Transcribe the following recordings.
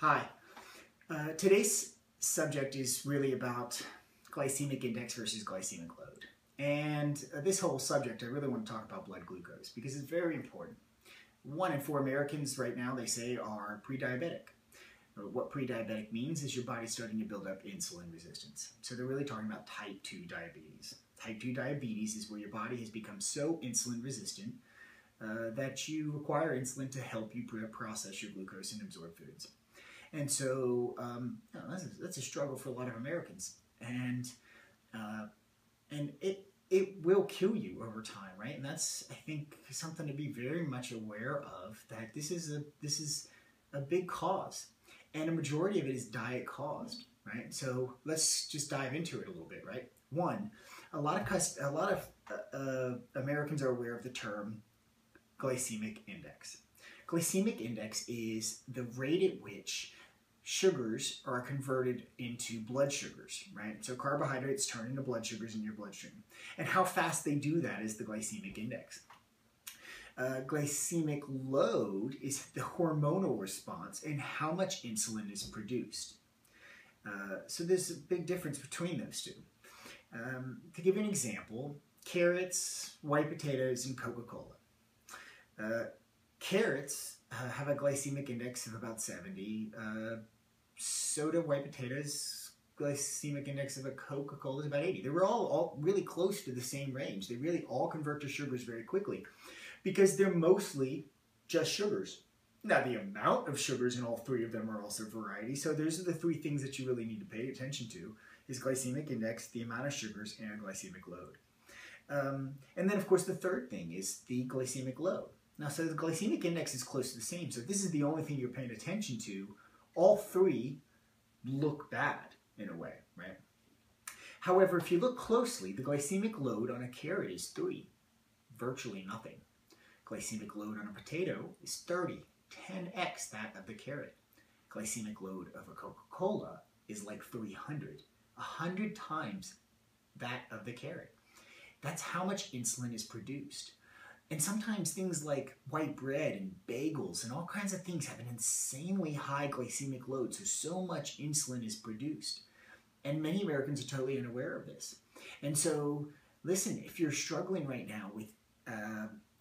Hi. Today's subject is really about glycemic index versus glycemic load. And this whole subject, I really want to talk about blood glucose because it's very important. 1 in 4 Americans right now, they say, are pre-diabetic. What pre-diabetic means is your body's starting to build up insulin resistance. So they're really talking about type 2 diabetes. Type 2 diabetes is where your body has become so insulin resistant that you require insulin to help you process your glucose and absorb foods. And so that's a struggle for a lot of Americans, and it will kill you over time, right? And that's, I think, something to be very much aware of, that this is a big cause, and a majority of it is diet caused, right? So let's just dive into it a little bit, right? One, a lot of Americans are aware of the term glycemic index. Glycemic index is the rate at which sugars are converted into blood sugars, right? So carbohydrates turn into blood sugars in your bloodstream. And how fast they do that is the glycemic index. Glycemic load is the hormonal response and how much insulin is produced. So there's a big difference between those two. To give you an example, carrots, white potatoes, and Coca-Cola. Carrots have a glycemic index of about 70. Soda, white potatoes, glycemic index of a Coca-Cola is about 80. They were all really close to the same range. They really all convert to sugars very quickly because they're mostly just sugars. Now, the amount of sugars in all three of them are also variety. So those are the three things that you really need to pay attention to: is glycemic index, the amount of sugars, and glycemic load. And then, of course, the third thing is the glycemic load. Now, so the glycemic index is close to the same. So this is the only thing you're paying attention to. All three look bad in a way, right? However, if you look closely, the glycemic load on a carrot is 3, virtually nothing. Glycemic load on a potato is 30, 10x that of the carrot. Glycemic load of a Coca-Cola is like 300, 100 times that of the carrot. That's how much insulin is produced. And sometimes things like white bread and bagels and all kinds of things have an insanely high glycemic load, so much insulin is produced. And many Americans are totally unaware of this. And so, listen, if you're struggling right now with,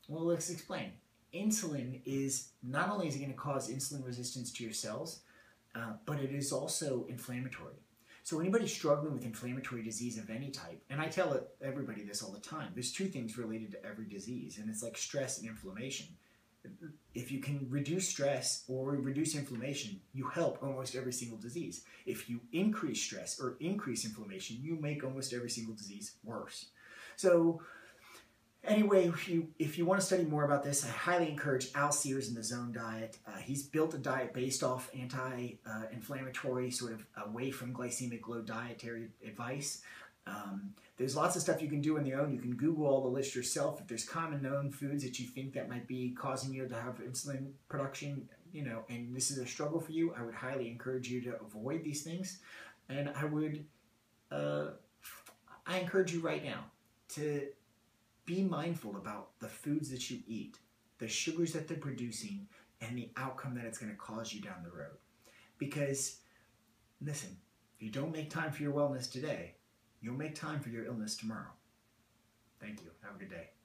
well, let's explain. Insulin is, not only is it going to cause insulin resistance to your cells, but it is also inflammatory. So anybody struggling with inflammatory disease of any type, and I tell everybody this all the time, there's 2 things related to every disease, and it's like stress and inflammation. If you can reduce stress or reduce inflammation, you help almost every single disease. If you increase stress or increase inflammation, you make almost every single disease worse. So anyway, if you want to study more about this, I highly encourage Al Sears and the Zone Diet. He's built a diet based off anti-inflammatory, sort of away from glycemic load dietary advice. There's lots of stuff you can do on your own. You can Google all the list yourself. If there's common known foods that you think that might be causing you to have insulin production, and this is a struggle for you, I would highly encourage you to avoid these things. And I encourage you right now to be mindful about the foods that you eat, the sugars that they're producing, and the outcome that it's going to cause you down the road. Because, listen, if you don't make time for your wellness today, you'll make time for your illness tomorrow. Thank you. Have a good day.